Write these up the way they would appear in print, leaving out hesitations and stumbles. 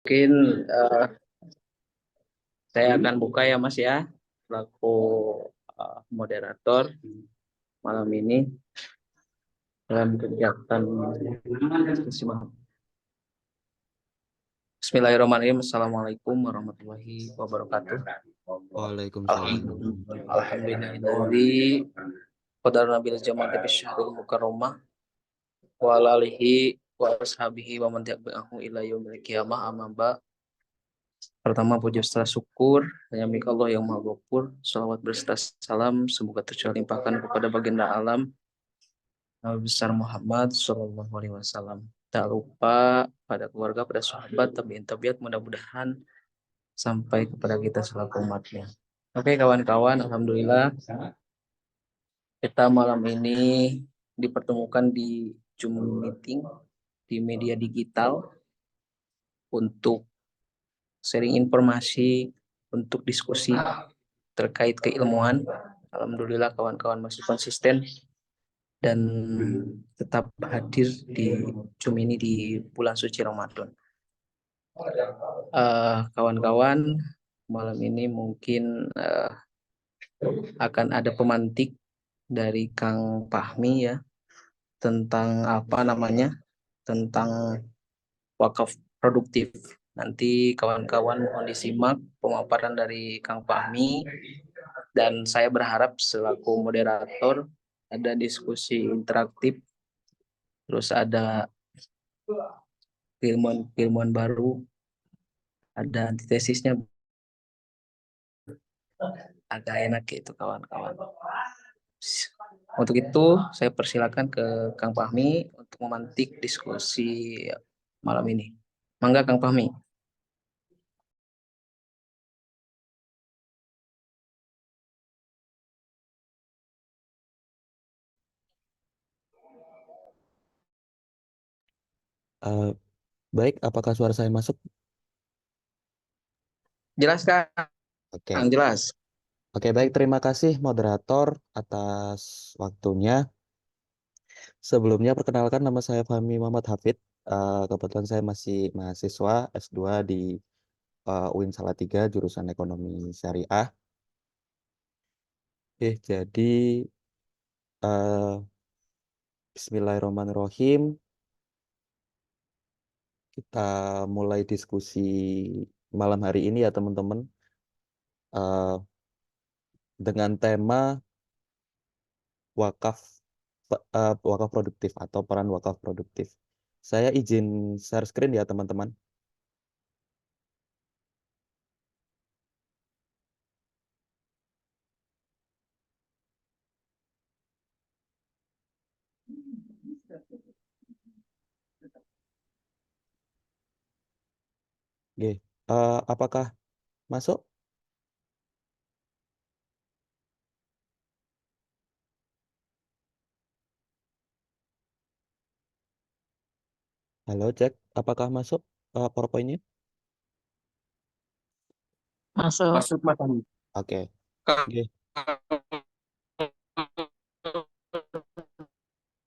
Mungkin saya akan buka ya Mas ya, selaku moderator malam ini dalam kegiatan diskusi malam. Bismillahirrahmanirrahim. Assalamualaikum warahmatullahi wabarakatuh. Waalaikumsalam. Alhamdulillah. Qadarna bil jama'ati fi syahril mukarramah wa alihi wa ashabihi wa man tabi'ahu ila yaumil qiyamah amma ba. Pertama puji serta syukur hanya milik Allah yang Maha Ghafur. Salawat berserta salam semoga tercurah limpahkan kepada baginda alam Nabi besar Muhammad Shallallahu Alaihi Wasallam. Tak lupa pada keluarga, pada sahabat, tabiin tabiat, mudah-mudahan sampai kepada kita selaku umatnya. Oke kawan-kawan, alhamdulillah kita malam ini dipertemukan di Zoom meeting di media digital untuk sharing informasi, untuk diskusi terkait keilmuan. Alhamdulillah kawan-kawan masih konsisten dan tetap hadir di Zoom ini di bulan suci Ramadan. Kawan-kawan, malam ini mungkin akan ada pemantik dari Kang Fahmi ya tentang apa namanya, tentang wakaf produktif. Nanti kawan-kawan mohon disimak pemaparan dari Kang Fahmi dan saya berharap selaku moderator ada diskusi interaktif, terus ada keilmuan baru, ada antitesisnya, agak enak gitu kawan-kawan. Untuk itu saya persilakan ke Kang Fahmi untuk memantik diskusi malam ini. Mangga Kang Fahmi. Baik, apakah suara saya masuk? Jelas Kang, Oke. jelas. Oke, baik. Terima kasih moderator atas waktunya. Sebelumnya perkenalkan nama saya Fahmi Muhammad Hafid. Kebetulan saya masih mahasiswa S2 di UIN Salatiga jurusan Ekonomi Syariah. Jadi Bismillahirrahmanirrahim. Kita mulai diskusi malam hari ini ya teman-teman. Dengan tema wakaf wakaf produktif atau peran wakaf produktif. Saya izin share screen ya teman-teman. Oke, apakah masuk? Halo, cek. Apakah masuk PowerPoint-nya? Masuk. Masuk Mas Fahmi. Oke. Oke.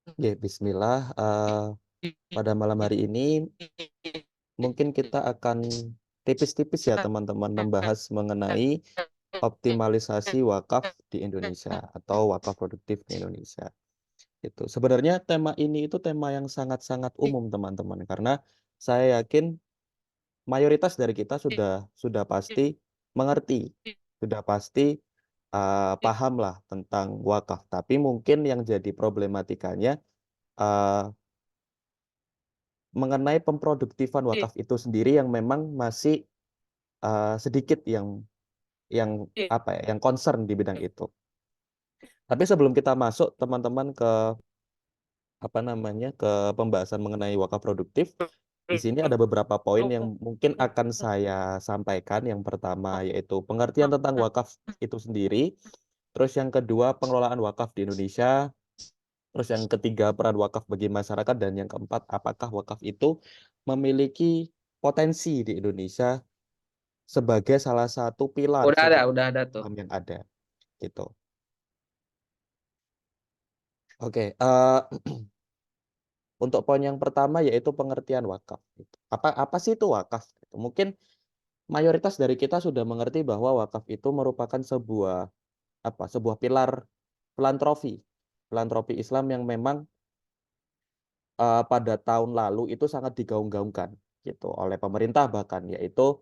Oke, Bismillah. Pada malam hari ini mungkin kita akan tipis-tipis ya teman-teman membahas mengenai optimalisasi wakaf di Indonesia atau wakaf produktif di Indonesia. Itu sebenarnya tema ini itu tema yang sangat-sangat umum teman-teman karena saya yakin mayoritas dari kita sudah pasti mengerti, sudah pasti paham lah tentang wakaf. Tapi mungkin yang jadi problematikanya mengenai pemproduktifan wakaf itu sendiri yang memang masih sedikit yang apa ya, yang concern di bidang itu. Tapi sebelum kita masuk teman-teman ke apa namanya ke pembahasan mengenai wakaf produktif, di sini ada beberapa poin yang mungkin akan saya sampaikan. Yang pertama yaitu pengertian tentang wakaf itu sendiri, terus yang kedua pengelolaan wakaf di Indonesia, terus yang ketiga peran wakaf bagi masyarakat, dan yang keempat apakah wakaf itu memiliki potensi di Indonesia sebagai salah satu pilar sumber Udah ada tuh. yang ada gitu. Oke, untuk poin yang pertama yaitu pengertian wakaf. Apa sih itu wakaf? gitu. Mungkin mayoritas dari kita sudah mengerti bahwa wakaf itu merupakan sebuah pilar filantropi, filantropi Islam yang memang pada tahun lalu itu sangat digaung-gaungkan gitu oleh pemerintah bahkan, yaitu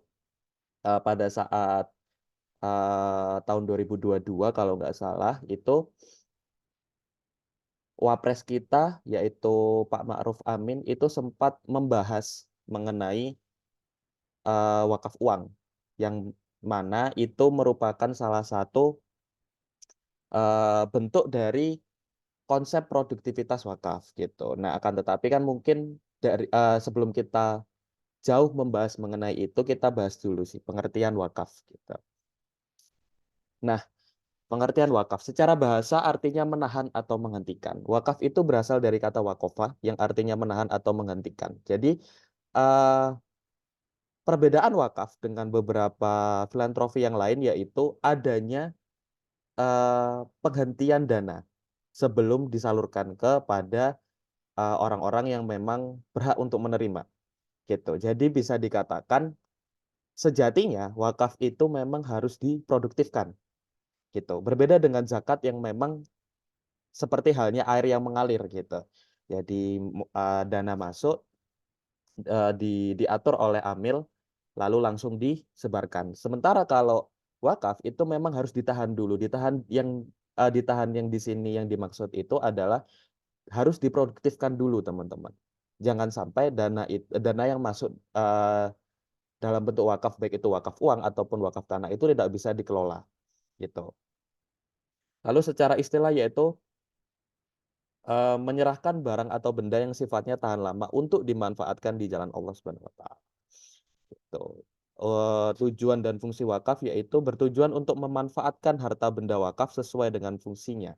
pada saat tahun 2022 kalau nggak salah itu Wapres kita yaitu Pak Ma'ruf Amin itu sempat membahas mengenai wakaf uang, yang mana itu merupakan salah satu bentuk dari konsep produktivitas wakaf gitu. Nah, akan tetapi kan mungkin sebelum kita jauh membahas mengenai itu, kita bahas dulu sih pengertian wakaf gitu. Nah, pengertian wakaf secara bahasa artinya menahan atau menghentikan. Wakaf itu berasal dari kata wakofah yang artinya menahan atau menghentikan. Jadi eh, perbedaan wakaf dengan beberapa filantropi yang lain yaitu adanya penghentian dana sebelum disalurkan kepada orang-orang yang memang berhak untuk menerima gitu. Jadi bisa dikatakan sejatinya wakaf itu memang harus diproduktifkan gitu. Berbeda dengan zakat yang memang seperti halnya air yang mengalir gitu. Jadi dana masuk diatur oleh amil lalu langsung disebarkan. Sementara kalau wakaf itu memang harus ditahan dulu. Ditahan yang di sini yang dimaksud itu adalah harus diproduktifkan dulu, teman-teman. Jangan sampai dana yang masuk dalam bentuk wakaf, baik itu wakaf uang ataupun wakaf tanah, itu tidak bisa dikelola gitu. Lalu secara istilah yaitu menyerahkan barang atau benda yang sifatnya tahan lama untuk dimanfaatkan di jalan Allah Subhanahu wa taala. Gitu. Tujuan dan fungsi wakaf yaitu bertujuan untuk memanfaatkan harta benda wakaf sesuai dengan fungsinya.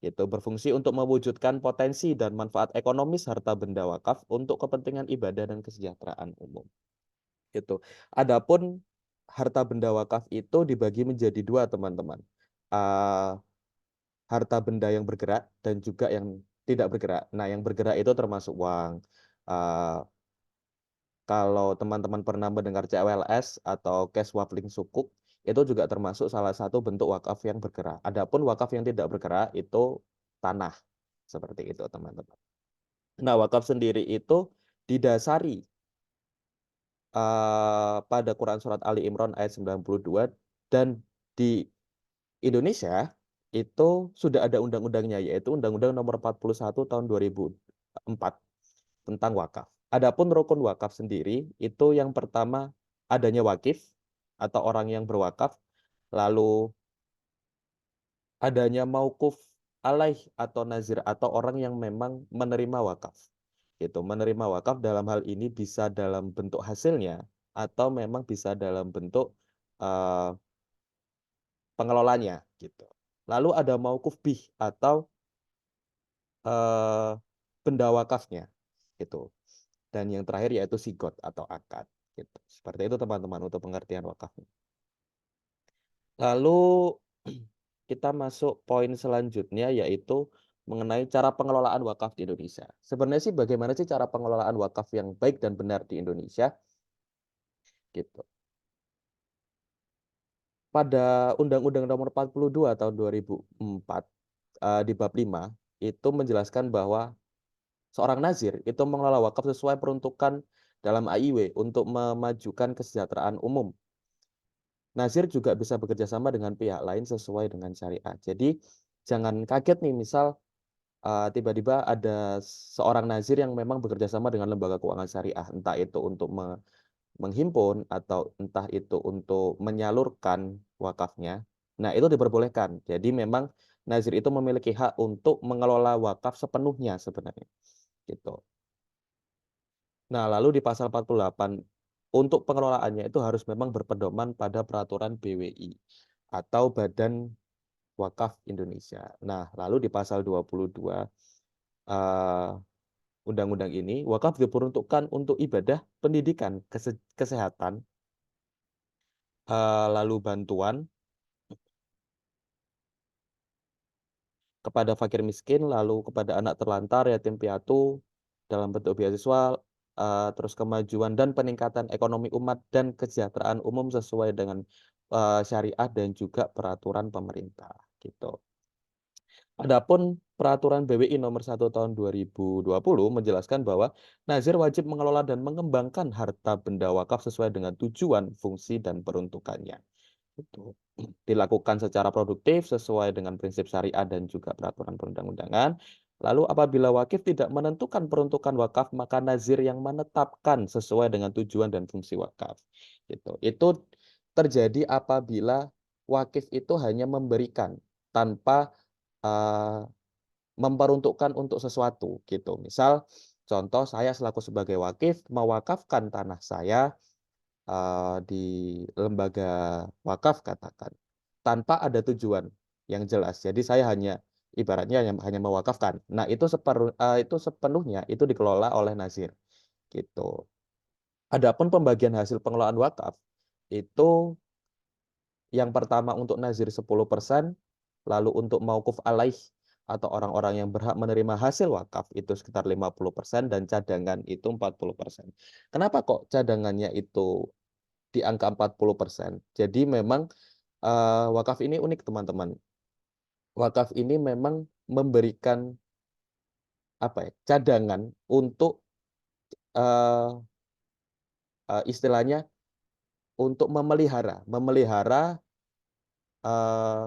Gitu, berfungsi untuk mewujudkan potensi dan manfaat ekonomis harta benda wakaf untuk kepentingan ibadah dan kesejahteraan umum. Gitu. Adapun harta benda wakaf itu dibagi menjadi dua, teman-teman. Uh, Harta benda yang bergerak dan juga yang tidak bergerak. Nah, yang bergerak itu termasuk uang. Uh, Kalau teman-teman pernah mendengar CWLS atau cash wafling sukuk, itu juga termasuk salah satu bentuk wakaf yang bergerak. Adapun wakaf yang tidak bergerak itu tanah. Seperti itu, teman-teman. Nah, wakaf sendiri itu didasari pada Quran Surat Ali Imran ayat 92, dan di Indonesia itu sudah ada undang-undangnya, yaitu Undang-Undang Nomor 41 tahun 2004 tentang wakaf. Adapun rukun wakaf sendiri itu yang pertama adanya wakif atau orang yang berwakaf, lalu adanya mauquf alaih atau nazir atau orang yang memang menerima wakaf. Gitu. Menerima wakaf dalam hal ini bisa dalam bentuk hasilnya atau memang bisa dalam bentuk eh, pengelolanya gitu. Lalu ada mauquf bih atau eh, benda wakafnya gitu. Dan yang terakhir yaitu sigot atau akad gitu. Seperti itu, teman-teman, untuk pengertian wakaf. Lalu kita masuk poin selanjutnya yaitu mengenai cara pengelolaan wakaf di Indonesia. Sebenarnya sih bagaimana sih cara pengelolaan wakaf yang baik dan benar di Indonesia? Gitu. Pada Undang-Undang Nomor 42 tahun 2004 di bab 5 itu menjelaskan bahwa seorang nazir itu mengelola wakaf sesuai peruntukan dalam AIW untuk memajukan kesejahteraan umum. Nazir juga bisa bekerja sama dengan pihak lain sesuai dengan syariat. Jadi jangan kaget nih, misal tiba-tiba ada seorang nazir yang memang bekerja sama dengan lembaga keuangan syariah, entah itu untuk menghimpun atau entah itu untuk menyalurkan wakafnya. Nah, itu diperbolehkan. Jadi memang nazir itu memiliki hak untuk mengelola wakaf sepenuhnya sebenarnya. Gitu. Nah, lalu di pasal 48 untuk pengelolaannya itu harus memang berpedoman pada peraturan BWI atau Badan Wakaf Indonesia. Nah, lalu di pasal 22 eh, undang-undang ini, wakaf diperuntukkan untuk ibadah, pendidikan, kesehatan, lalu bantuan kepada fakir miskin, lalu kepada anak terlantar, yatim piatu dalam bentuk beasiswa, terus kemajuan dan peningkatan ekonomi umat dan kesejahteraan umum sesuai dengan syariah dan juga peraturan pemerintah gitu. Adapun peraturan BWI nomor 1 tahun 2020 menjelaskan bahwa nazir wajib mengelola dan mengembangkan harta benda wakaf sesuai dengan tujuan, fungsi, dan peruntukannya. Itu dilakukan secara produktif sesuai dengan prinsip syariah dan juga peraturan perundang-undangan. Lalu apabila wakif tidak menentukan peruntukan wakaf, maka nazir yang menetapkan sesuai dengan tujuan dan fungsi wakaf. Gitu. Itu terjadi apabila wakif itu hanya memberikan tanpa eh, memperuntukkan untuk sesuatu gitu. Misal contoh saya selaku sebagai wakif mewakafkan tanah saya di lembaga wakaf katakan, tanpa ada tujuan yang jelas. Jadi saya hanya ibaratnya hanya mewakafkan. Nah, itu sepenuhnya itu dikelola oleh nazir gitu. Adapun pembagian hasil pengelolaan wakaf itu yang pertama untuk nazir 10%, lalu untuk mauquf alaih atau orang-orang yang berhak menerima hasil wakaf itu sekitar 50% dan cadangan itu 40%. Kenapa kok cadangannya itu di angka 40%? Jadi memang wakaf ini unik teman-teman. Wakaf ini memang memberikan apa ya, cadangan untuk eh, istilahnya untuk memelihara eh,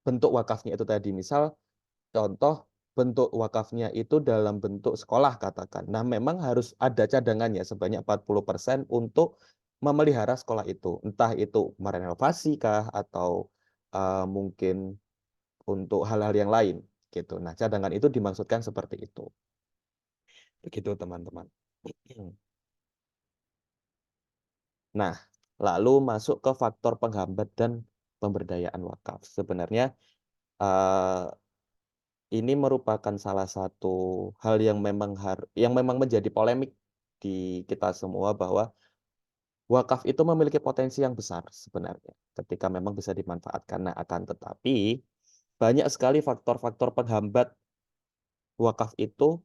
bentuk wakafnya itu tadi. Misal contoh bentuk wakafnya itu dalam bentuk sekolah katakan. Nah, memang harus ada cadangannya sebanyak 40% untuk memelihara sekolah itu. Entah itu merenovasi kah atau mungkin untuk hal-hal yang lain gitu. Nah, cadangan itu dimaksudkan seperti itu. Begitu teman-teman. Nah, lalu masuk ke faktor penghambat dan pemberdayaan wakaf. Sebenarnya eh, ini merupakan salah satu hal yang memang menjadi polemik di kita semua bahwa wakaf itu memiliki potensi yang besar sebenarnya ketika memang bisa dimanfaatkan. Nah, akan tetapi banyak sekali faktor-faktor penghambat wakaf itu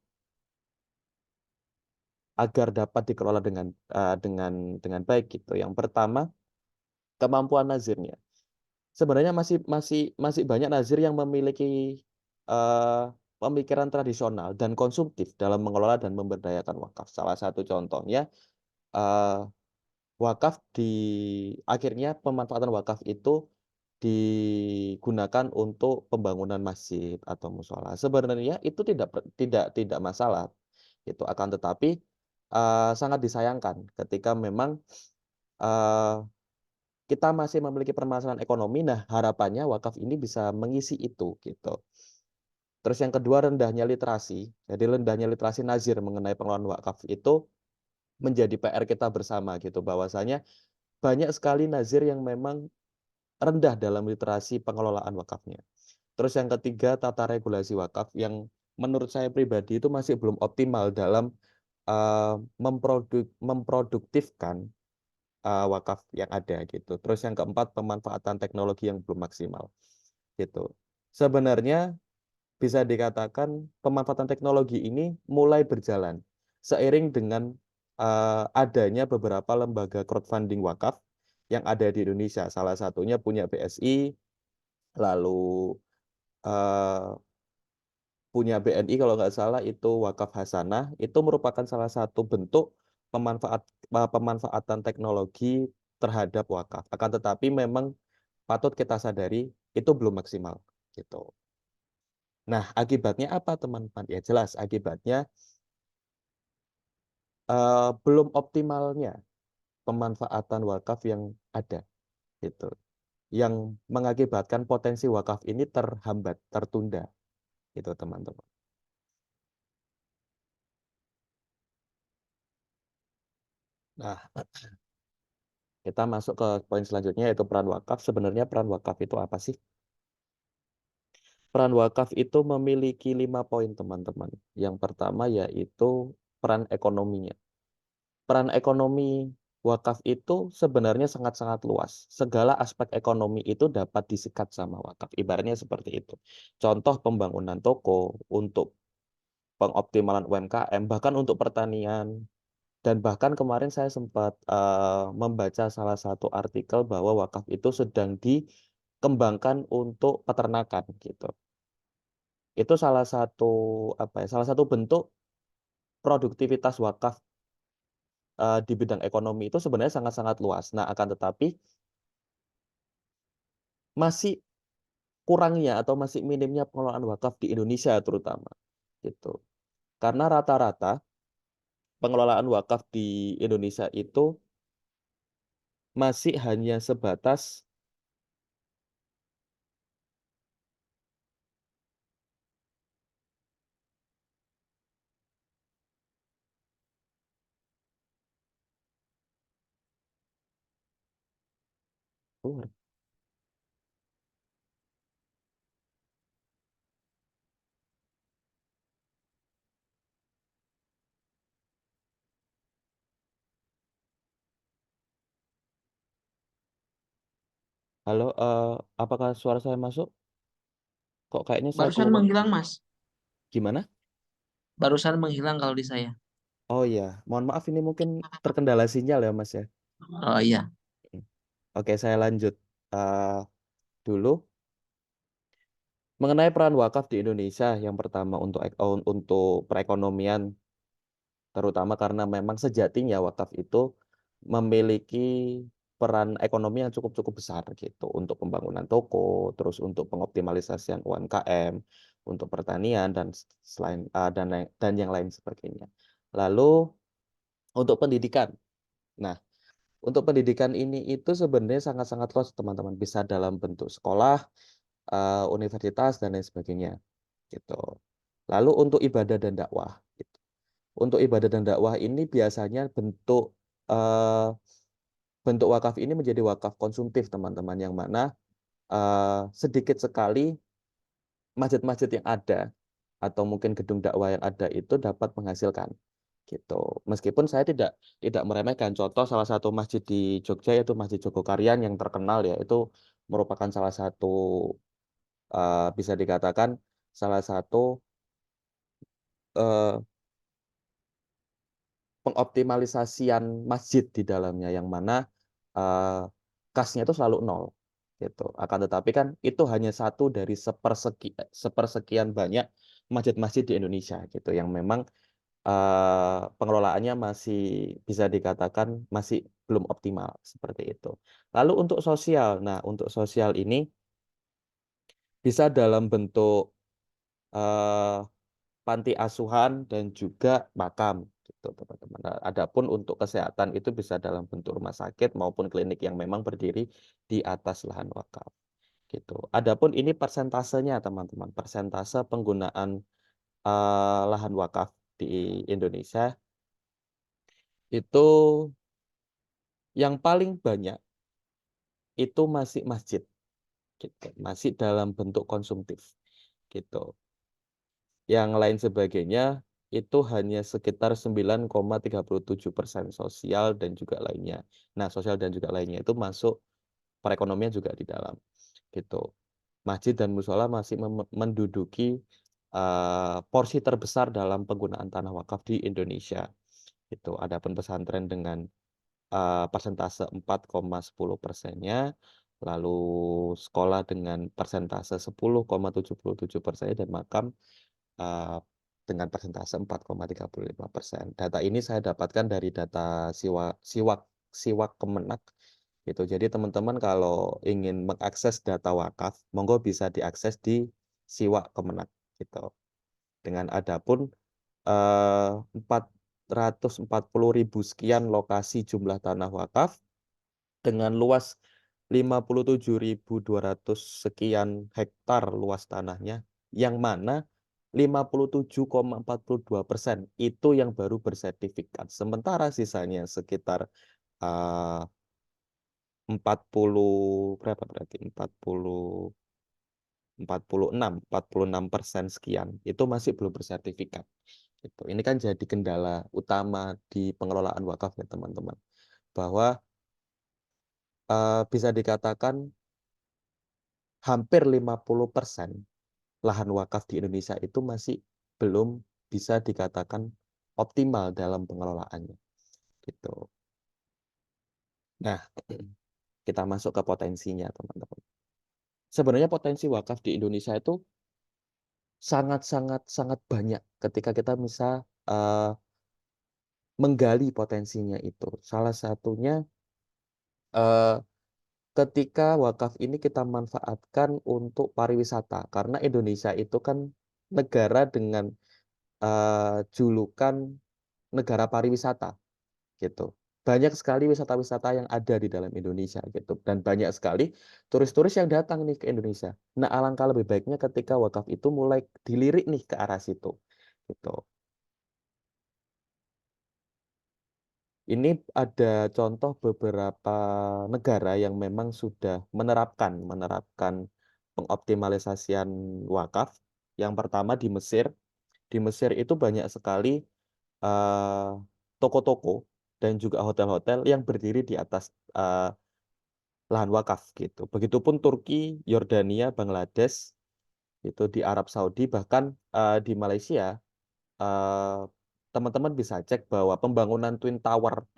agar dapat dikelola dengan baik gitu. Yang pertama, kemampuan nazirnya. Sebenarnya masih masih masih banyak nazir yang memiliki eh, pemikiran tradisional dan konsumtif dalam mengelola dan memberdayakan wakaf. Salah satu contohnya eh, wakaf akhirnya pemanfaatan wakaf itu digunakan untuk pembangunan masjid atau musola. Sebenarnya itu tidak masalah. Itu akan tetapi sangat disayangkan ketika memang eh, kita masih memiliki permasalahan ekonomi. Nah, harapannya wakaf ini bisa mengisi itu gitu. Terus yang kedua rendahnya literasi. Jadi rendahnya literasi nazir mengenai pengelolaan wakaf itu menjadi PR kita bersama gitu, bahwasanya banyak sekali nazir yang memang rendah dalam literasi pengelolaan wakafnya. Terus yang ketiga tata regulasi wakaf yang menurut saya pribadi itu masih belum optimal dalam memproduktifkan wakaf yang ada gitu. Terus yang keempat pemanfaatan teknologi yang belum maksimal gitu. Sebenarnya bisa dikatakan pemanfaatan teknologi ini mulai berjalan seiring dengan adanya beberapa lembaga crowdfunding wakaf yang ada di Indonesia. Salah satunya punya BSI, lalu eh, punya BNI kalau nggak salah itu Wakaf Hasanah. Itu merupakan salah satu bentuk pemanfaatan teknologi terhadap wakaf. Akan tetapi memang patut kita sadari itu belum maksimal gitu. Nah, akibatnya apa teman-teman? Ya jelas akibatnya belum optimalnya pemanfaatan wakaf yang ada gitu. Yang mengakibatkan potensi wakaf ini terhambat, tertunda gitu teman-teman. Nah, kita masuk ke poin selanjutnya yaitu peran wakaf. Sebenarnya peran wakaf itu apa sih? Peran wakaf itu memiliki 5 poin teman-teman. Yang pertama yaitu peran ekonominya. Peran ekonomi wakaf itu sebenarnya sangat-sangat luas. Segala aspek ekonomi itu dapat disikat sama wakaf. Ibaratnya seperti itu. Contoh pembangunan toko untuk pengoptimalan UMKM, bahkan untuk pertanian, Dan bahkan kemarin saya sempat membaca salah satu artikel bahwa wakaf itu sedang dikembangkan untuk peternakan gitu. Itu salah satu salah satu bentuk produktivitas wakaf di bidang ekonomi itu sebenarnya sangat-sangat luas. Nah, akan tetapi masih kurangnya atau masih minimnya pengelolaan wakaf di Indonesia terutama gitu. Karena rata-rata pengelolaan wakaf di Indonesia itu masih hanya sebatas keluar. Halo, apakah suara saya masuk? Kok kayaknya saya Barusan keluar? menghilang, Mas. Gimana? Barusan menghilang kalau di saya. Oh iya, mohon maaf ini mungkin terkendala sinyal ya Mas ya. Oh iya. Oke, saya lanjut dulu mengenai peran wakaf di Indonesia. Yang pertama untuk perekonomian, terutama karena memang sejatinya wakaf itu memiliki peran ekonomi yang cukup-cukup besar gitu untuk pembangunan toko, terus untuk pengoptimalisasian UMKM, untuk pertanian dan selain dan yang lain sebagainya. Lalu untuk pendidikan. Nah, untuk pendidikan ini itu sebenarnya sangat-sangat luas teman-teman, bisa dalam bentuk sekolah, universitas dan lain sebagainya gitu. Lalu untuk ibadah dan dakwah gitu. Untuk ibadah dan dakwah ini biasanya eh, bentuk wakaf ini menjadi wakaf konsumtif teman-teman, yang mana sedikit sekali masjid-masjid yang ada atau mungkin gedung dakwah yang ada itu dapat menghasilkan gitu. Meskipun saya tidak meremehkan, contoh salah satu masjid di Jogja yaitu Masjid Jogokarian yang terkenal ya, itu merupakan salah satu bisa dikatakan salah satu eh, pengoptimalisasian masjid di dalamnya, yang mana eh, kasnya itu selalu nol gitu. Akan tetapi kan itu hanya satu dari sepersekian banyak masjid-masjid di Indonesia gitu, yang memang pengelolaannya masih bisa dikatakan masih belum optimal seperti itu. Lalu untuk sosial, nah untuk sosial ini bisa dalam bentuk eh, panti asuhan dan juga makam gitu teman-teman. Nah, adapun untuk kesehatan itu bisa dalam bentuk rumah sakit maupun klinik yang memang berdiri di atas lahan wakaf gitu. Adapun ini persentasenya teman-teman, persentase penggunaan lahan wakaf di Indonesia itu yang paling banyak itu masih masjid gitu, masih dalam bentuk konsumtif gitu. Yang lain sebagainya itu hanya sekitar 9,37% sosial dan juga lainnya. Nah, sosial dan juga lainnya itu masuk perekonomian juga di dalam gitu. Masjid dan musola masih menduduki porsi terbesar dalam penggunaan tanah wakaf di Indonesia. Itu adapun pesantren dengan persentase 4,10%-nya, lalu sekolah dengan persentase 10,77% dan makam eh, dengan persentase 4,35%. Data ini saya dapatkan dari data Siwak Siwak Kemenak gitu. Jadi teman-teman kalau ingin mengakses data wakaf, monggo bisa diakses di Siwak Kemenak gitu. Dengan adapun 440.000 sekian lokasi jumlah tanah wakaf dengan luas 57.200 sekian hektar luas tanahnya, yang mana 57,42% itu yang baru bersertifikat. Sementara sisanya sekitar eh, 40 berapa berarti 46% sekian itu masih belum bersertifikat. Gitu. Ini kan jadi kendala utama di pengelolaan wakaf ya teman-teman. Bahwa bisa dikatakan hampir 50% lahan wakaf di Indonesia itu masih belum bisa dikatakan optimal dalam pengelolaannya. gitu. Nah, kita masuk ke potensinya, teman-teman. Sebenarnya potensi wakaf di Indonesia itu sangat banyak ketika kita bisa eh, menggali potensinya itu. Salah satunya eh, ketika wakaf ini kita manfaatkan untuk pariwisata, karena Indonesia itu kan negara dengan julukan negara pariwisata gitu. Banyak sekali wisata-wisata yang ada di dalam Indonesia gitu, dan banyak sekali turis-turis yang datang nih ke Indonesia. Nah, alangkah lebih baiknya ketika wakaf itu mulai dilirik nih ke arah situ gitu. Ini ada contoh beberapa negara yang memang sudah menerapkan pengoptimalisasian wakaf. Yang pertama di Mesir. Di Mesir itu banyak sekali eh, toko-toko dan juga hotel-hotel yang berdiri di atas eh, lahan wakaf gitu. Begitupun Turki, Yordania, Bangladesh, itu di Arab Saudi, bahkan di Malaysia, eh, teman-teman bisa cek bahwa pembangunan Twin Tower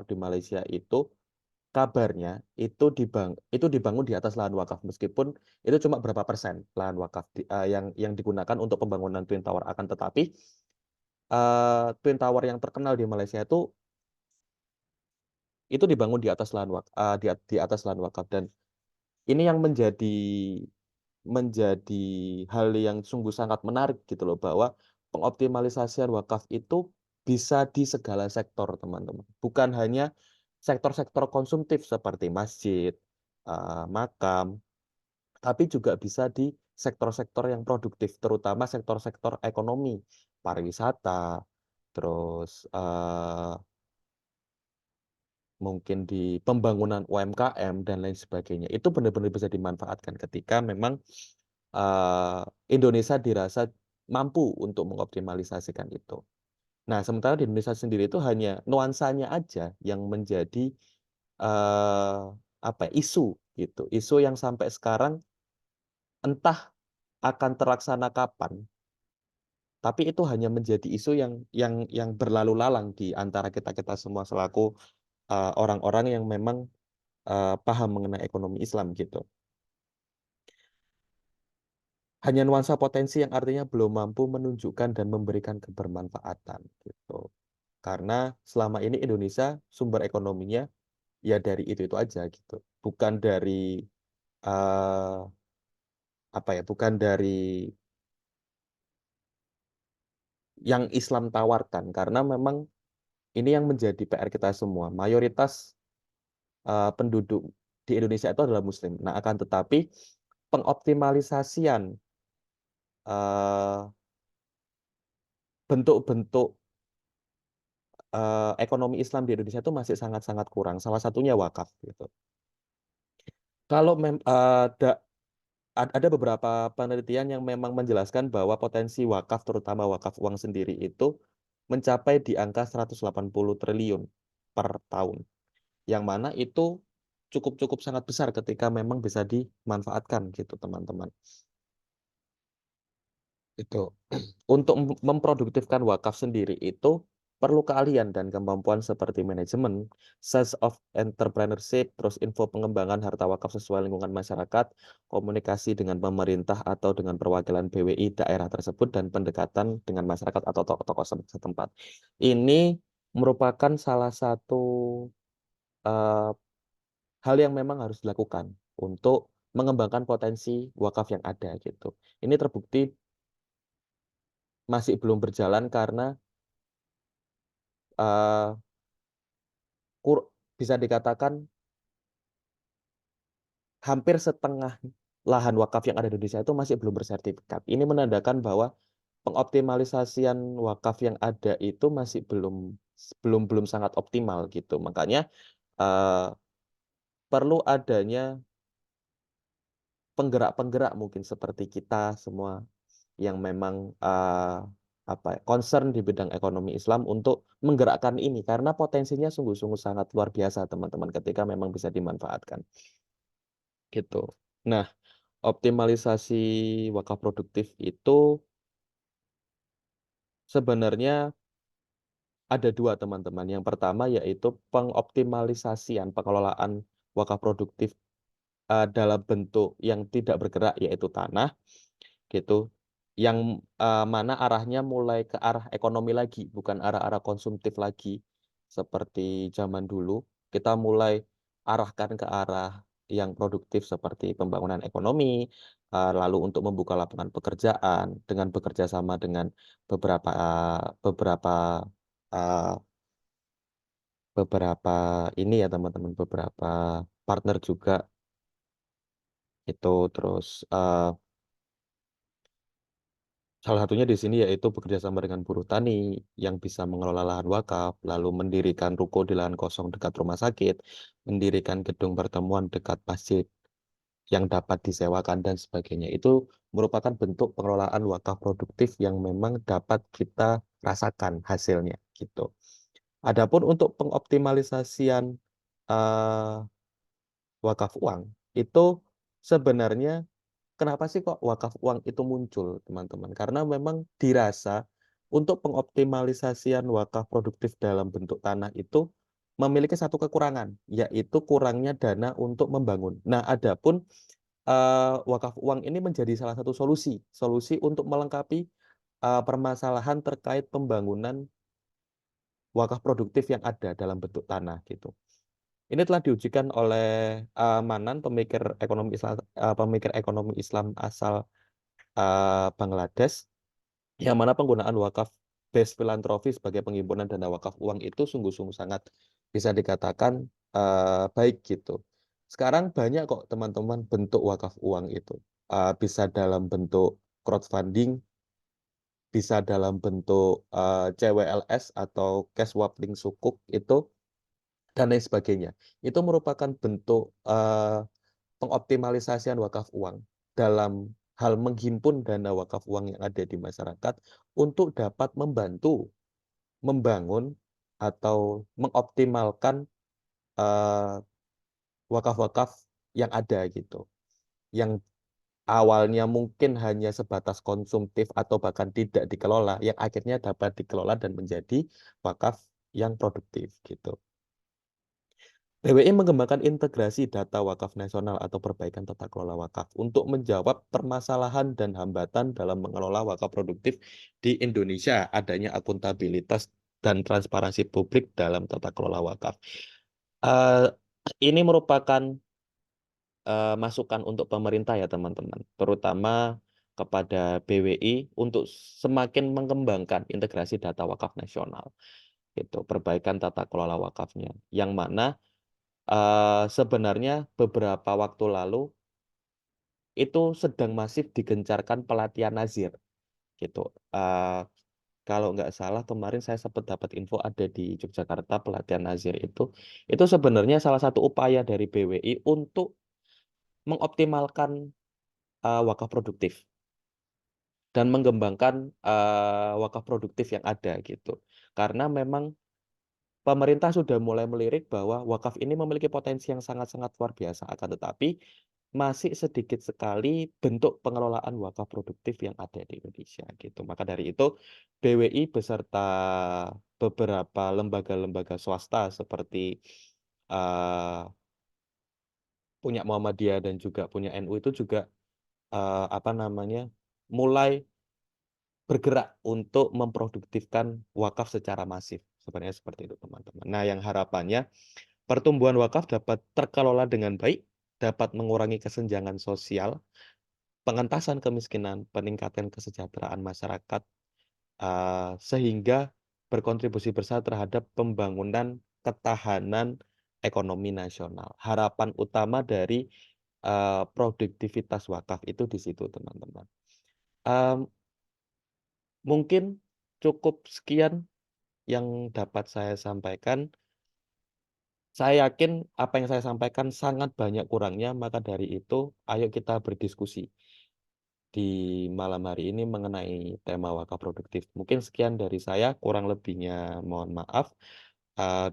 di Malaysia itu kabarnya itu dibangun di atas lahan wakaf, meskipun itu cuma berapa persen lahan wakaf yang digunakan untuk pembangunan Twin Tower, akan tetapi Twin Tower yang terkenal di Malaysia itu dibangun di atas di atas lahan wakaf, dan ini yang menjadi hal yang sungguh sangat menarik gitu loh, bahwa pengoptimalisasian wakaf itu bisa di segala sektor, teman-teman. Bukan hanya sektor-sektor konsumtif seperti masjid, makam, tapi juga bisa di sektor-sektor yang produktif, terutama sektor-sektor ekonomi, pariwisata, terus mungkin di pembangunan UMKM dan lain sebagainya. Itu benar-benar bisa dimanfaatkan ketika memang eh, Indonesia dirasa mampu untuk mengoptimalisasikan itu. Nah, sementara di Indonesia sendiri itu hanya nuansanya aja yang menjadi eh, isu gitu. Isu yang sampai sekarang entah akan terlaksana kapan, tapi itu hanya menjadi isu yang berlalu lalang di antara kita-kita semua selaku orang-orang yang memang paham mengenai ekonomi Islam gitu. Hanya nuansa potensi yang artinya belum mampu menunjukkan dan memberikan kebermanfaatan gitu. Karena selama ini Indonesia sumber ekonominya ya dari itu aja gitu. Bukan dari eh, bukan dari yang Islam tawarkan, karena memang ini yang menjadi PR kita semua. Mayoritas penduduk di Indonesia itu adalah Muslim. Nah, akan tetapi pengoptimalisasian eh, bentuk-bentuk ekonomi Islam di Indonesia itu masih sangat-sangat kurang. Salah satunya wakaf gitu. Kalau ada beberapa penelitian yang memang menjelaskan bahwa potensi wakaf, terutama wakaf uang sendiri itu mencapai di angka 180 triliun per tahun. Yang mana itu cukup-cukup sangat besar ketika memang bisa dimanfaatkan gitu, teman-teman. Itu untuk memproduktifkan wakaf sendiri itu perlu keahlian dan kemampuan seperti manajemen, sense of entrepreneurship, terus info pengembangan harta wakaf sesuai lingkungan masyarakat, komunikasi dengan pemerintah atau dengan perwakilan BWI daerah tersebut, dan pendekatan dengan masyarakat atau tokoh-tokoh setempat. Ini merupakan salah satu eh, hal yang memang harus dilakukan untuk mengembangkan potensi wakaf yang ada gitu. Ini terbukti masih belum berjalan karena eh, bisa dikatakan hampir setengah lahan wakaf yang ada di Indonesia itu masih belum bersertifikat. Ini menandakan bahwa pengoptimalisasian wakaf yang ada itu masih belum belum belum sangat optimal gitu. Makanya eh, perlu adanya penggerak-penggerak mungkin seperti kita semua yang memang concern di bidang ekonomi Islam untuk menggerakkan ini, karena potensinya sungguh-sungguh sangat luar biasa, teman-teman, ketika memang bisa dimanfaatkan gitu. Nah, optimalisasi wakaf produktif itu sebenarnya ada dua teman-teman. Yang pertama yaitu pengoptimalisasian pengelolaan wakaf produktif dalam bentuk yang tidak bergerak yaitu tanah gitu. Yang mana arahnya mulai ke arah ekonomi lagi, bukan arah-arah konsumtif lagi seperti zaman dulu. Kita mulai arahkan ke arah yang produktif seperti pembangunan ekonomi, lalu untuk membuka lapangan pekerjaan dengan bekerja sama dengan beberapa beberapa eh, beberapa ini ya teman-teman, beberapa partner juga itu. Terus salah satunya di sini yaitu bekerja sama dengan buruh tani yang bisa mengelola lahan wakaf, lalu mendirikan ruko di lahan kosong dekat rumah sakit, mendirikan gedung pertemuan dekat masjid yang dapat disewakan dan sebagainya. Itu merupakan bentuk pengelolaan wakaf produktif yang memang dapat kita rasakan hasilnya gitu. Adapun untuk pengoptimalisasian eh, wakaf uang itu sebenarnya kenapa sih kok wakaf uang itu muncul, teman-teman? Karena memang dirasa untuk pengoptimalisasian wakaf produktif dalam bentuk tanah itu memiliki satu kekurangan, yaitu kurangnya dana untuk membangun. Nah, adapun wakaf uang ini menjadi salah satu solusi untuk melengkapi permasalahan terkait pembangunan wakaf produktif yang ada dalam bentuk tanah gitu. Ini telah diujikan oleh Manan, pemikir ekonomi Islam asal Bangladesh, yang mana penggunaan wakaf based filantropi sebagai penghimpunan dana wakaf uang itu sungguh-sungguh sangat bisa dikatakan baik gitu. Sekarang banyak kok teman-teman bentuk wakaf uang itu. Bisa dalam bentuk crowdfunding, bisa dalam bentuk CWLS atau cash wapling sukuk itu, dan lain sebagainya. Itu merupakan bentuk pengoptimalisasian wakaf uang dalam hal menghimpun dana wakaf uang yang ada di masyarakat untuk dapat membantu membangun atau mengoptimalkan eh, wakaf-wakaf yang ada gitu. Yang awalnya mungkin hanya sebatas konsumtif atau bahkan tidak dikelola, yang akhirnya dapat dikelola dan menjadi wakaf yang produktif gitu. BWI mengembangkan integrasi data wakaf nasional atau perbaikan tata kelola wakaf untuk menjawab permasalahan dan hambatan dalam mengelola wakaf produktif di Indonesia, adanya akuntabilitas dan transparansi publik dalam tata kelola wakaf. Eh, ini merupakan masukan untuk pemerintah ya teman-teman, terutama kepada BWI untuk semakin mengembangkan integrasi data wakaf nasional, itu perbaikan tata kelola wakafnya, yang mana sebenarnya beberapa waktu lalu itu sedang masif digencarkan pelatihan nazir gitu. Eh, Kalau nggak salah kemarin saya sempat dapat info ada di Yogyakarta pelatihan nazir itu sebenarnya salah satu upaya dari BWI untuk mengoptimalkan wakaf produktif dan mengembangkan wakaf produktif yang ada gitu. Karena memang pemerintah sudah mulai melirik bahwa wakaf ini memiliki potensi yang sangat-sangat luar biasa, akan tetapi masih sedikit sekali bentuk pengelolaan wakaf produktif yang ada di Indonesia gitu. Maka dari itu BWI beserta beberapa lembaga-lembaga swasta seperti eh, punya Muhammadiyah dan juga punya NU itu juga apa namanya mulai bergerak untuk memproduktifkan wakaf secara masif. Sebenarnya seperti itu teman-teman. Nah, yang harapannya pertumbuhan wakaf dapat terkelola dengan baik, dapat mengurangi kesenjangan sosial, pengentasan kemiskinan, peningkatan kesejahteraan masyarakat, sehingga berkontribusi besar terhadap pembangunan ketahanan ekonomi nasional. Harapan utama dari produktivitas wakaf itu di situ, teman-teman. Em, Mungkin cukup sekian yang dapat saya sampaikan. Saya yakin apa yang saya sampaikan sangat banyak kurangnya, maka dari itu ayo kita berdiskusi di malam hari ini mengenai tema wakaf produktif. Mungkin sekian dari saya, kurang lebihnya mohon maaf.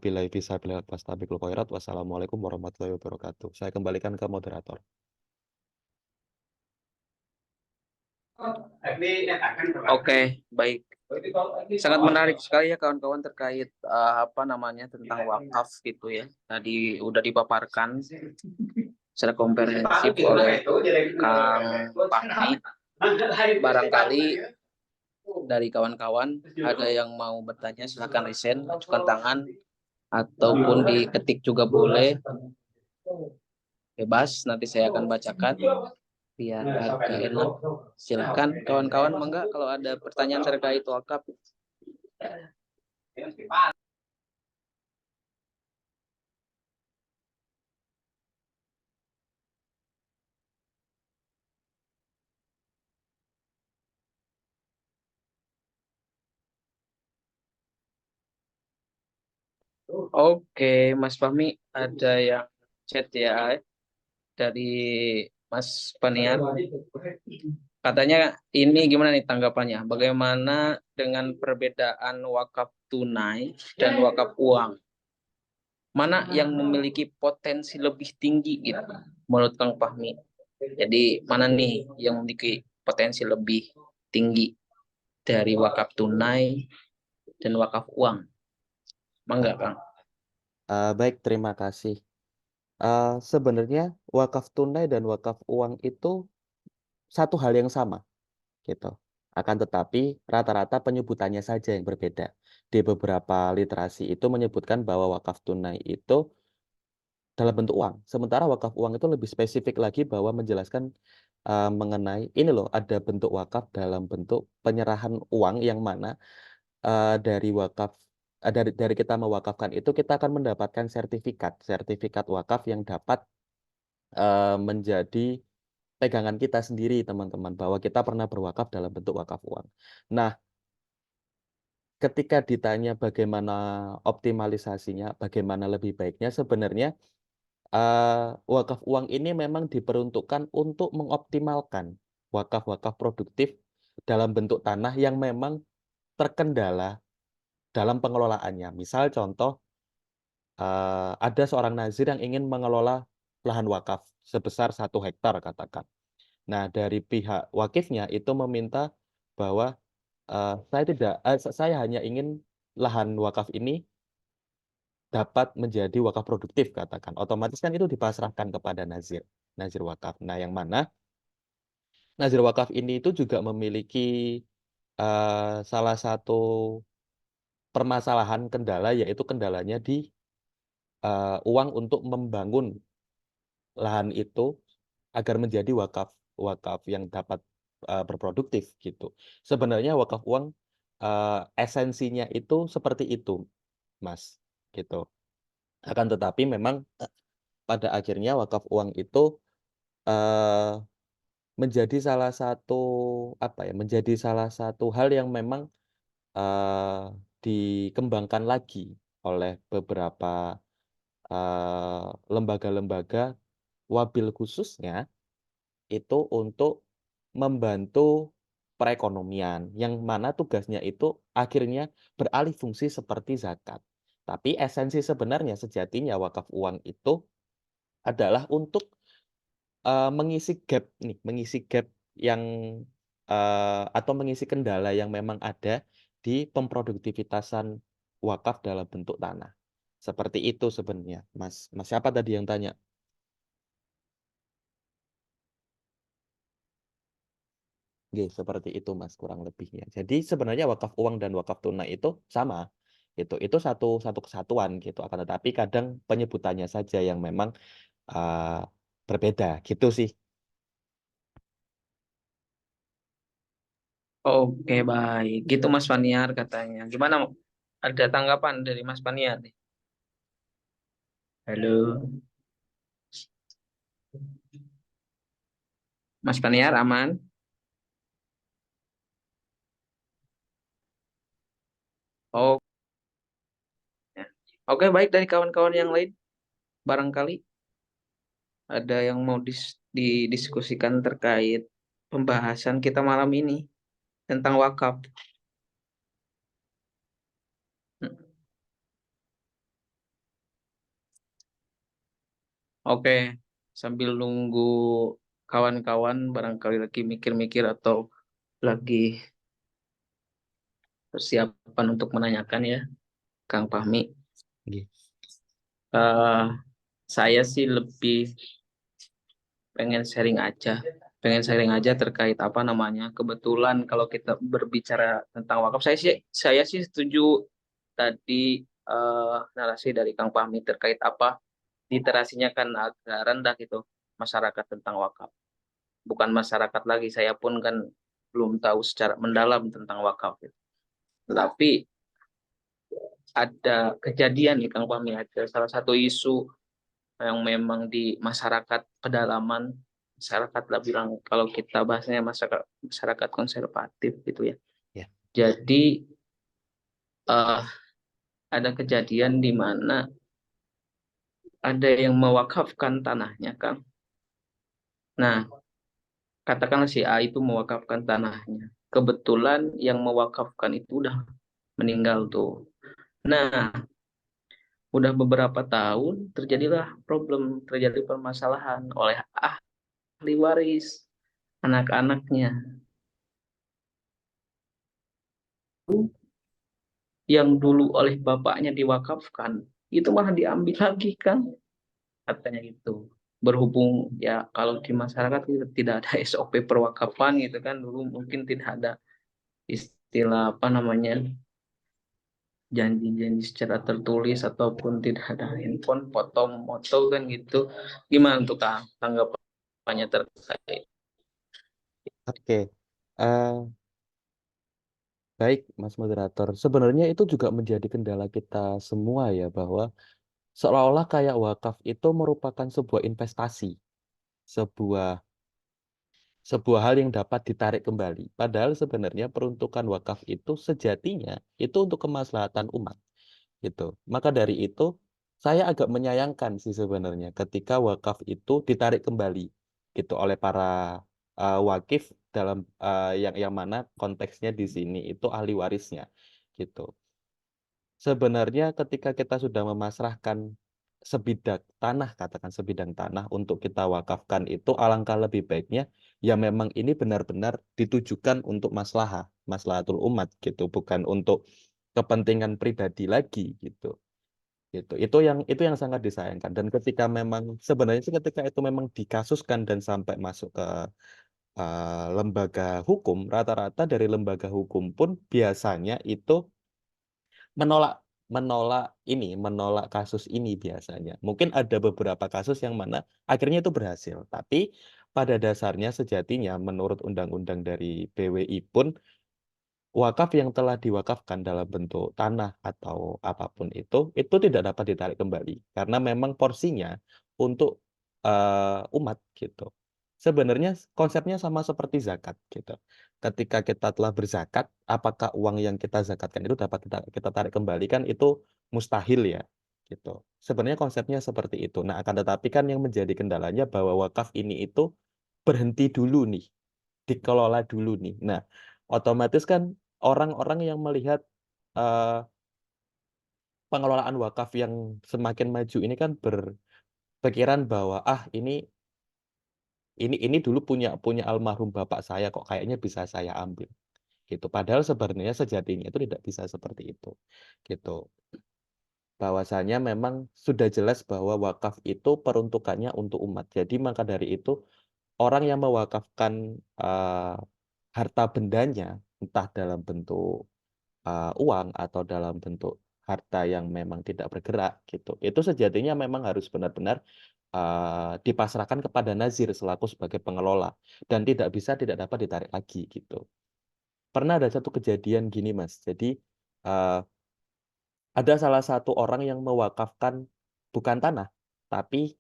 Bila bisa bila fastabikul khairat. Wassalamualaikum warahmatullahi wabarakatuh. Saya kembalikan ke moderator. Oke, baik. Sangat menarik sekali ya kawan-kawan terkait apa namanya tentang wakaf gitu ya. Tadi udah dipaparkan secara komprehensif oleh Kang Fahmi. Barangkali dari kawan-kawan ada yang mau bertanya, silakan resen, ajukan tangan, ataupun diketik juga boleh. Bebas, nanti saya akan bacakan biar agak enak. Silakan kawan-kawan, mangga kalau ada pertanyaan terkait wakaf. Oke, Mas Fahmi, ada yang chat ya dari Mas Paniar. Katanya ini gimana nih tanggapannya? Bagaimana dengan perbedaan wakaf tunai dan wakaf uang? Mana yang memiliki potensi lebih tinggi gitu menurut Kang Fahmi? Jadi mana nih yang memiliki potensi lebih tinggi dari wakaf tunai dan wakaf uang? Mangga, Kang. Baik, terima kasih. Sebenarnya wakaf tunai dan wakaf uang itu satu hal yang sama, gitu. Akan tetapi rata-rata penyebutannya saja yang berbeda. Di beberapa literasi itu menyebutkan bahwa wakaf tunai itu dalam bentuk uang, sementara wakaf uang itu lebih spesifik lagi bahwa menjelaskan mengenai ini loh, ada bentuk wakaf dalam bentuk penyerahan uang yang mana dari wakaf dari kita mewakafkan itu kita akan mendapatkan sertifikat sertifikat wakaf yang dapat menjadi pegangan kita sendiri teman-teman bahwa kita pernah berwakaf dalam bentuk wakaf uang. Nah, ketika ditanya bagaimana optimalisasinya, bagaimana lebih baiknya, sebenarnya wakaf uang ini memang diperuntukkan untuk mengoptimalkan wakaf-wakaf produktif dalam bentuk tanah yang memang terkendala dalam pengelolaannya. Misal contoh, ada seorang nazir yang ingin mengelola lahan wakaf sebesar 1 hektar katakan. Nah, dari pihak wakifnya itu meminta bahwa, saya hanya ingin lahan wakaf ini dapat menjadi wakaf produktif katakan. Otomatis kan itu dipasrahkan kepada nazir, nazir wakaf. Nah, yang mana nazir wakaf ini itu juga memiliki, salah satu permasalahan kendala, yaitu kendalanya di, uang untuk membangun lahan itu agar menjadi wakaf wakaf yang dapat, berproduktif gitu. Sebenarnya wakaf uang, esensinya itu seperti itu, Mas, gitu. Akan tetapi memang, pada akhirnya wakaf uang itu, eee, menjadi salah satu, apa ya, menjadi salah satu hal yang memang, eee, dikembangkan lagi oleh beberapa, lembaga-lembaga, wabil khususnya itu untuk membantu perekonomian, yang mana tugasnya itu akhirnya beralih fungsi seperti zakat. Tapi esensi sebenarnya sejatinya wakaf uang itu adalah untuk, mengisi gap nih, mengisi gap yang, atau mengisi kendala yang memang ada di pemproduktivitasan wakaf dalam bentuk tanah. Seperti itu sebenarnya, Mas. Mas siapa tadi yang tanya? Nggih, seperti itu Mas, kurang lebihnya. Jadi sebenarnya wakaf uang dan wakaf tunai itu sama, gitu. Itu satu satu kesatuan gitu, akan tetapi kadang penyebutannya saja yang memang, eee, berbeda, gitu sih. Oke, baik. Gitu Mas Paniar katanya. Gimana? Ada tanggapan dari Mas Paniar nih? Halo, Mas Paniar aman? Oh, ya. Oke, baik dari kawan-kawan yang lain. Barangkali ada yang mau didiskusikan terkait pembahasan kita malam ini tentang wakaf. Hmm. Oke, sambil nunggu kawan-kawan barangkali lagi mikir-mikir atau lagi persiapan untuk menanyakan ya, Kang Fahmi. Nggih. Eh, saya sih lebih pengen sharing aja, terkait apa namanya. Kebetulan kalau kita berbicara tentang wakaf, saya sih setuju tadi narasi dari Kang Fahmi terkait apa literasinya kan agak rendah gitu masyarakat tentang wakaf. Bukan masyarakat lagi, saya pun kan belum tahu secara mendalam tentang wakaf gitu. Tetapi ada kejadian nih Kang Fahmi, ada salah satu isu yang memang di masyarakat pedalaman, masyarakat lah bilang, kalau kita bahasnya masyarakat masyarakat konservatif gitu ya. Ya. Jadi eh, ada kejadian di mana ada yang mewakafkan tanahnya, Kang. Nah, katakanlah si A itu mewakafkan tanahnya. Kebetulan yang mewakafkan itu udah meninggal tuh. Nah, udah beberapa tahun terjadi permasalahan oleh ahli waris anak-anaknya yang dulu oleh bapaknya diwakafkan itu malah diambil lagi, kan, katanya gitu. Berhubung ya kalau di masyarakat kita tidak ada SOP perwakafan gitu kan, dulu mungkin tidak ada istilah apa namanya janji-janji secara tertulis ataupun tidak ada handphone foto moto kan gitu. Gimana tuh Kang tanggapannya terkait? Oke. Eh, baik, Mas Moderator. Sebenarnya itu juga menjadi kendala kita semua ya, bahwa seolah-olah kayak wakaf itu merupakan sebuah investasi, sebuah sebuah hal yang dapat ditarik kembali. Padahal sebenarnya peruntukan wakaf itu sejatinya itu untuk kemaslahatan umat, gitu. Maka dari itu saya agak menyayangkan sih sebenarnya ketika wakaf itu ditarik kembali gitu oleh para wakif dalam yang mana konteksnya di sini itu ahli warisnya gitu. Sebenarnya ketika kita sudah memasrahkan sebidang tanah, katakan sebidang tanah untuk kita wakafkan itu alangkah lebih baiknya ya memang ini benar-benar ditujukan untuk maslahatul umat gitu, bukan untuk kepentingan pribadi lagi gitu. Gitu. Itu yang sangat disayangkan dan ketika memang sebenarnya sih ketika itu memang dikasuskan dan sampai masuk ke lembaga hukum, rata-rata dari lembaga hukum pun biasanya itu menolak menolak kasus ini biasanya. Mungkin ada beberapa kasus yang mana akhirnya itu berhasil, tapi pada dasarnya sejatinya menurut undang-undang dari BWI pun wakaf yang telah diwakafkan dalam bentuk tanah atau apapun itu tidak dapat ditarik kembali karena memang porsinya untuk umat gitu. Sebenarnya konsepnya sama seperti zakat gitu. Ketika kita telah berzakat, apakah uang yang kita zakatkan itu dapat kita tarik kembali, kan itu mustahil ya gitu. Sebenarnya konsepnya seperti itu. Nah, akan tetapi kan yang menjadi kendalanya bahwa wakaf ini itu berhenti dulu nih, dikelola dulu nih. Nah, otomatis kan orang-orang yang melihat eh, pengelolaan wakaf yang semakin maju ini kan berpikiran bahwa ini dulu punya punya almarhum bapak saya, kok kayaknya bisa saya ambil gitu. Padahal sebenarnya sejatinya itu tidak bisa seperti itu gitu. Bahwasanya memang sudah jelas bahwa wakaf itu peruntukannya untuk umat. Jadi maka dari itu orang yang mewakafkan harta bendanya entah dalam bentuk uang atau dalam bentuk harta yang memang tidak bergerak gitu. Itu sejatinya memang harus benar-benar dipasrahkan kepada nazir selaku sebagai pengelola dan tidak dapat ditarik lagi gitu. Pernah ada satu kejadian gini Mas. Jadi uh, ada salah satu orang yang mewakafkan bukan tanah tapi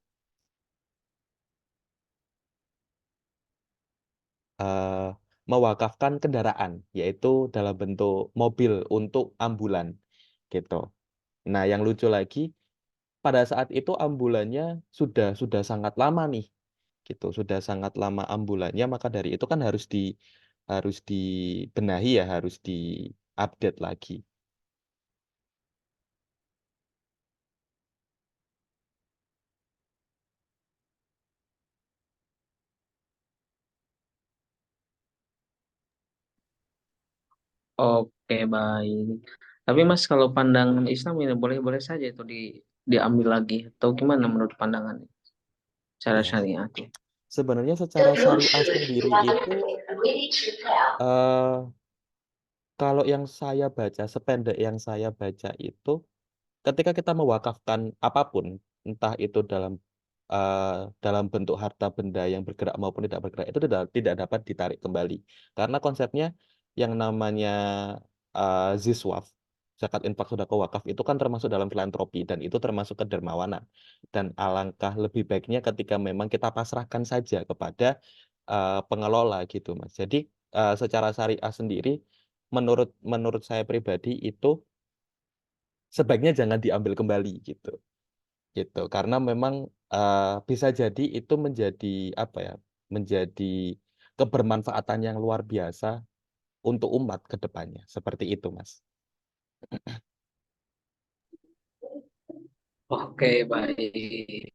uh, mewakafkan kendaraan, yaitu dalam bentuk mobil untuk ambulan gitu. Nah, yang lucu lagi pada saat itu ambulannya sudah sangat lama nih gitu, sudah sangat lama ambulannya, maka dari itu kan harus dibenahi ya, harus diupdate lagi. Oke, Oke, baik. Tapi Mas, kalau pandangan Islam ini boleh-boleh saja itu diambil lagi atau gimana menurut pandangan cara Ya, syariat? sebenarnya secara syariah sendiri itu eh kalau yang saya baca, sependek yang saya baca itu, ketika kita mewakafkan apapun, entah itu dalam bentuk harta benda yang bergerak maupun tidak bergerak, itu tidak dapat ditarik kembali. Karena konsepnya yang namanya ziswaf, zakat infak sedekah wakaf itu kan termasuk dalam filantropi dan itu termasuk kedermawanan. Dan alangkah lebih baiknya ketika memang kita pasrahkan saja kepada pengelola gitu, Mas. Jadi secara syariah sendiri, menurut menurut saya pribadi itu sebaiknya jangan diambil kembali gitu karena memang bisa jadi itu menjadi apa ya, menjadi kebermanfaatan yang luar biasa untuk umat ke depannya seperti itu, Mas. Oke, baik.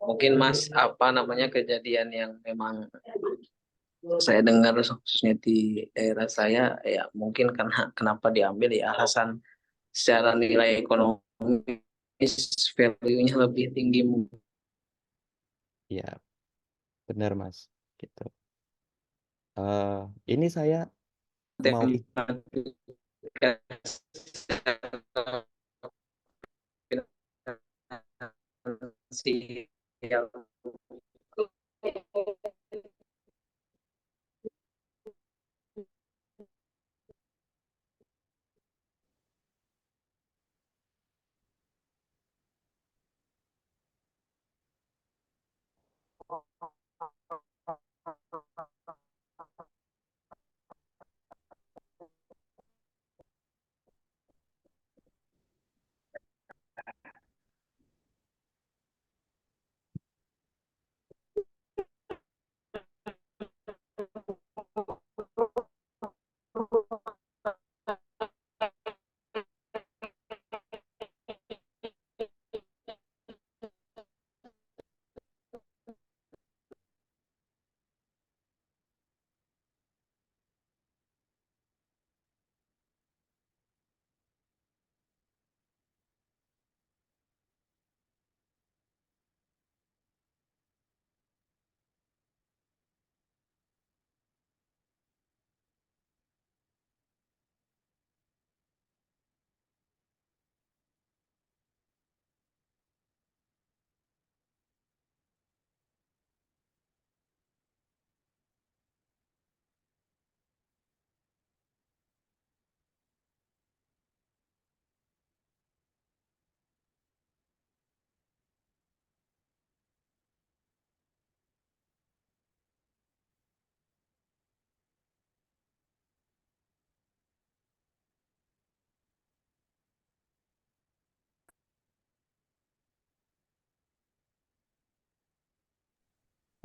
Mungkin Mas, apa namanya kejadian yang memang saya dengar khususnya di daerah saya, ya mungkin karena kenapa diambil ya alasan secara nilai ekonomis value-nya lebih tinggi mungkin. Ya, benar, Mas, gitu. Eh, ini saya mau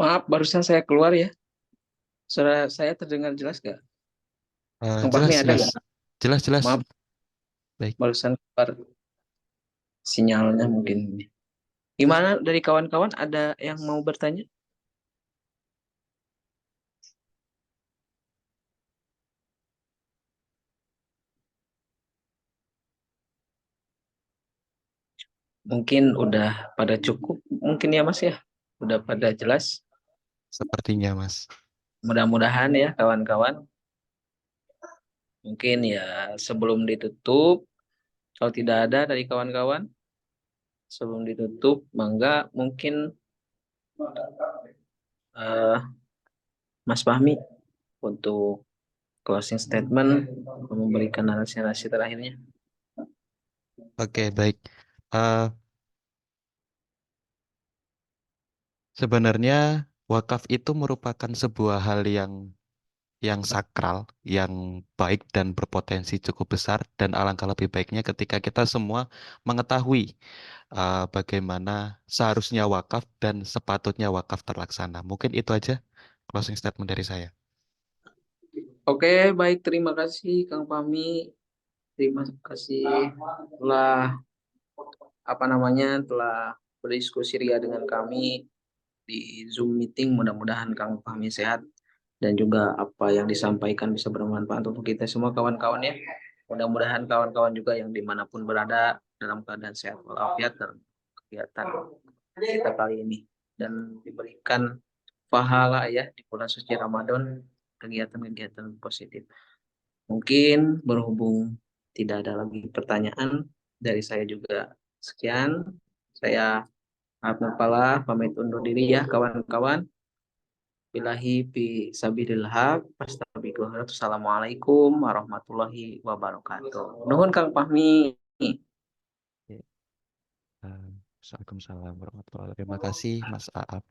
Maaf, barusan saya keluar ya. Suara saya terdengar jelas gak? Kang Fahmi jelas ada jelas nggak? jelas jelas Maaf, baik. barusan keluar sinyalnya mungkin. Gimana dari kawan-kawan ada yang mau bertanya? Mungkin udah pada cukup, mungkin ya Mas ya. Udah pada jelas. Sepertinya, Mas. Mudah-mudahan ya kawan-kawan. Mungkin ya sebelum ditutup, kalau tidak ada dari kawan-kawan, sebelum ditutup, mangga mungkin eh, Mas Fahmi untuk closing statement, memberikan narasi-narasi terakhirnya. Oke, baik. Eh, Sebenarnya wakaf itu merupakan sebuah hal yang sakral, yang baik dan berpotensi cukup besar, dan alangkah lebih baiknya ketika kita semua mengetahui bagaimana seharusnya wakaf dan sepatutnya wakaf terlaksana. Mungkin itu aja closing statement dari saya. Oke, baik. Terima kasih Kang Fahmi. Terima kasih telah apa namanya telah berdiskusi ria dengan kami di Zoom meeting. Mudah-mudahan Kang Fahmi sehat. dan juga apa yang disampaikan bisa bermanfaat untuk kita semua kawan-kawan ya. Mudah-mudahan kawan-kawan juga yang dimanapun berada dalam keadaan sehat walafiat dalam kegiatan kita kali ini dan diberikan pahala ya di bulan suci Ramadan kegiatan-kegiatan positif. Mungkin berhubung tidak ada lagi pertanyaan dari saya juga sekian. Saya Abdul pamit undur diri ya kawan-kawan. Bilahi fi sabilillah. Assalamualaikum warahmatullahi wabarakatuh. Nuhun Kang Fahmi. Oke. Waalaikumsalam warahmatullahi wabarakatuh. Terima kasih Mas Aap.